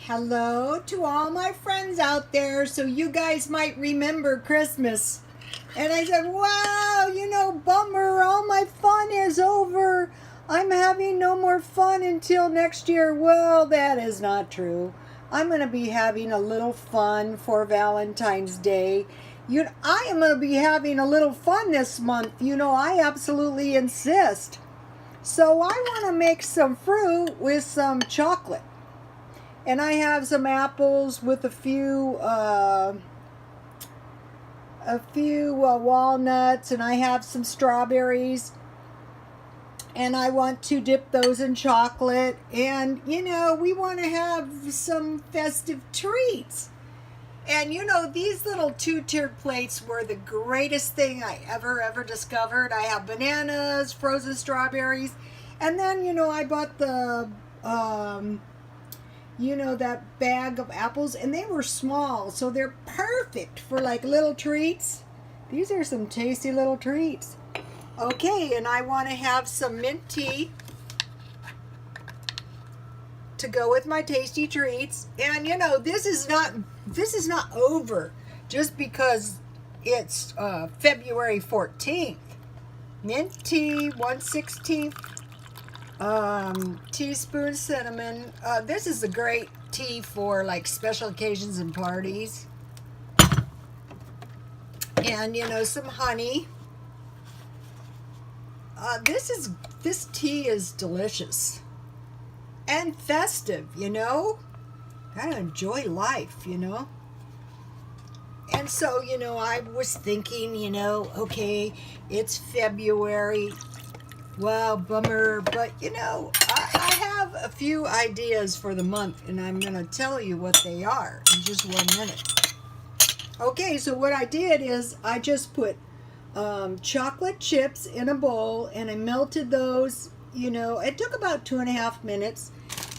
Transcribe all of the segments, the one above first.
Hello to all my friends out there. So you guys might remember Christmas. And I said, wow, bummer, all my fun is over. I'm having no more fun until next year. Well, that is not true. I'm going to be having a little fun for Valentine's Day. I am going to be having a little fun this month. I absolutely insist. So I want to make some fruit with some chocolate. And I have some apples with a few walnuts, and I have some strawberries, and I want to dip those in chocolate. And we want to have some festive treats. And these little two-tiered plates were the greatest thing I ever discovered. I have bananas, frozen strawberries, and then I bought the that bag of apples, and they were small, so they're perfect for like little treats. These are some tasty little treats. Okay, and I want to have some mint tea to go with my tasty treats. And this is not over just because it's February 14th. Mint tea, 1/16 teaspoon cinnamon. This is a great tea for like special occasions and parties. And some honey. This tea is delicious and festive. Gotta enjoy life. And so I was thinking, okay, it's February. Wow, bummer. But, I have a few ideas for the month, and I'm going to tell you what they are in just 1 minute. Okay, so what I did is I just put chocolate chips in a bowl, and I melted those. It took about 2.5 minutes.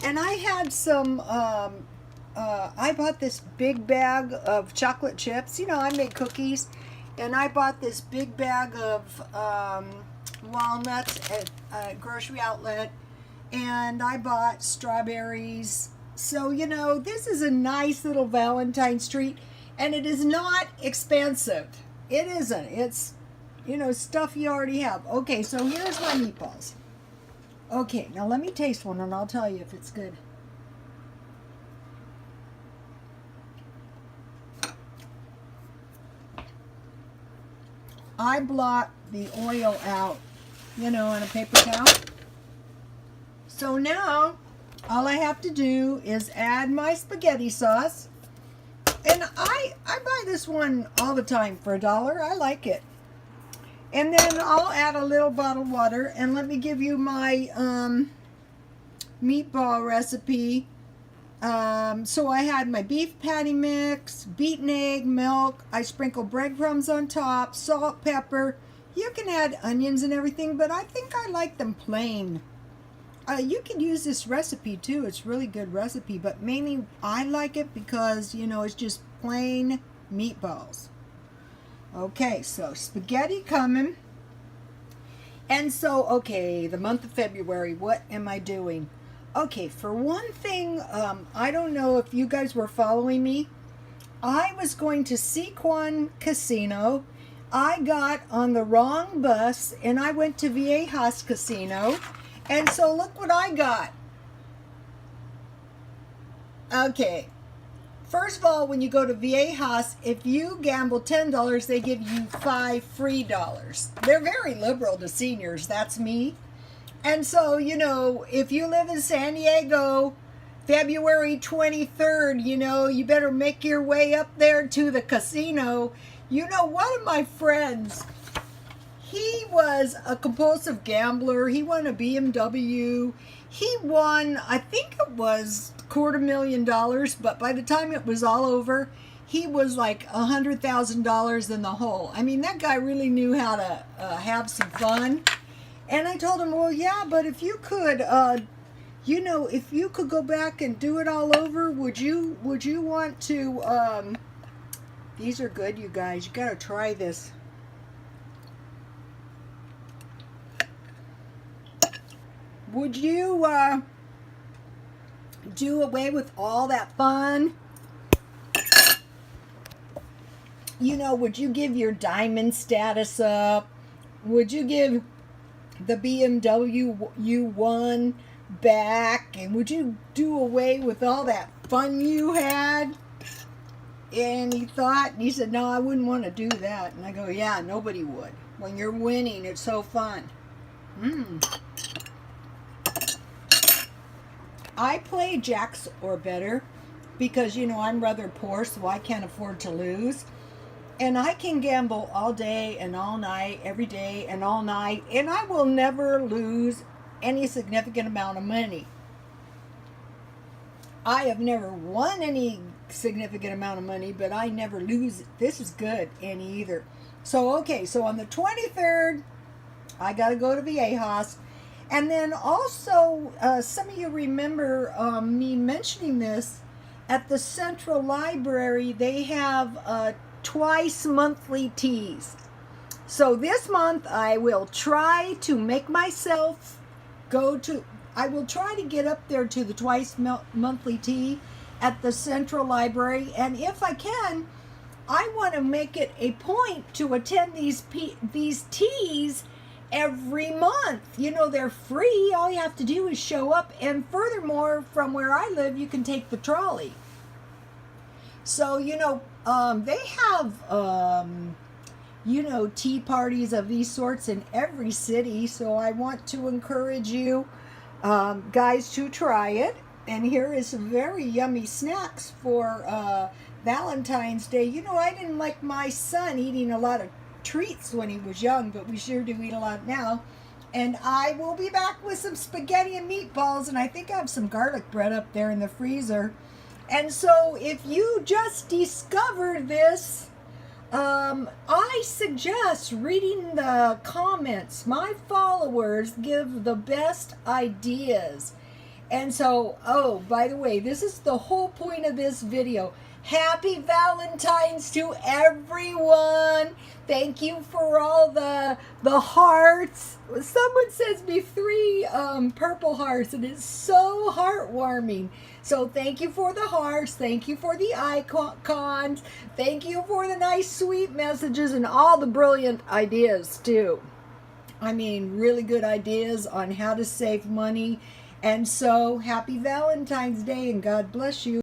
And I had some, I bought this big bag of chocolate chips. I make cookies. And I bought this big bag of walnuts at a grocery outlet, and I bought strawberries. So this is a nice little Valentine's treat, and it is not expensive. It isn't. It's stuff you already have. Okay, so here's my meatballs. Okay, now let me taste one and I'll tell you if it's good. I blot the oil out, in a paper towel. So now, all I have to do is add my spaghetti sauce. And I buy this one all the time for $1. I like it. And then I'll add a little bottled water. And let me give you my meatball recipe. So I had my beef patty mix, beaten egg, milk. I sprinkle breadcrumbs on top, salt, pepper. You can add onions and everything, but I think I like them plain. You can use this recipe too. It's a really good recipe, but mainly I like it because, it's just plain meatballs. Okay, so spaghetti coming. And so, okay, the month of February, what am I doing? Okay, for one thing, I don't know if you guys were following me. I was going to Sequan Casino. I got on the wrong bus, and I went to Viejas Casino. And so look what I got. Okay. First of all, when you go to Viejas, if you gamble $10, they give you $5 free. They're very liberal to seniors. That's me. And so, if you live in San Diego, February 23rd, you better make your way up there to the casino. One of my friends, he was a compulsive gambler. He won a BMW. He won, I think it was $250,000, but by the time it was all over, he was like $100,000 in the hole. I mean, that guy really knew how to have some fun. And I told him, well, yeah, but if you could, if you could go back and do it all over, would you want to, these are good, you guys. You got to try this. Would you do away with all that fun? You know, would you give your diamond status up? Would you give the BMW you won back? And would you do away with all that fun you had? And he said, no, I wouldn't want to do that. And I go, yeah, nobody would. When you're winning, it's so fun. I play jacks or better because, you know, I'm rather poor, so I can't afford to lose. And I can gamble all day and all night, every day and all night, and I will never lose any significant amount of money. I have never won any significant amount of money, but I never lose. This is good, any either. So, okay, so on the 23rd, I got to go to Viejas. And then also, some of you remember me mentioning this, at the Central Library, they have twice monthly teas. So this month I will try to make myself I will try to get up there to the twice monthly tea at the Central Library, and if I can, I want to make it a point to attend these teas every month. You know, they're free. All you have to do is show up, and furthermore, from where I live, you can take the trolley. So, you know, they have, you know, tea parties of these sorts in every city. So I want to encourage you guys to try it. And here is some very yummy snacks for Valentine's Day. You know, I didn't like my son eating a lot of treats when he was young, but we sure do eat a lot now. And I will be back with some spaghetti and meatballs, and I think I have some garlic bread up there in the freezer. And so if you just discovered this, I suggest reading the comments. My followers give the best ideas. And so, oh, by the way, this is the whole point of this video. Happy Valentine's to everyone. Thank you for all the hearts. Someone sends me 3 purple hearts, and it's so heartwarming. So thank you for the hearts. Thank you for the icons. Thank you for the nice, sweet messages and all the brilliant ideas, too. I mean, really good ideas on how to save money. And so, happy Valentine's Day, and God bless you.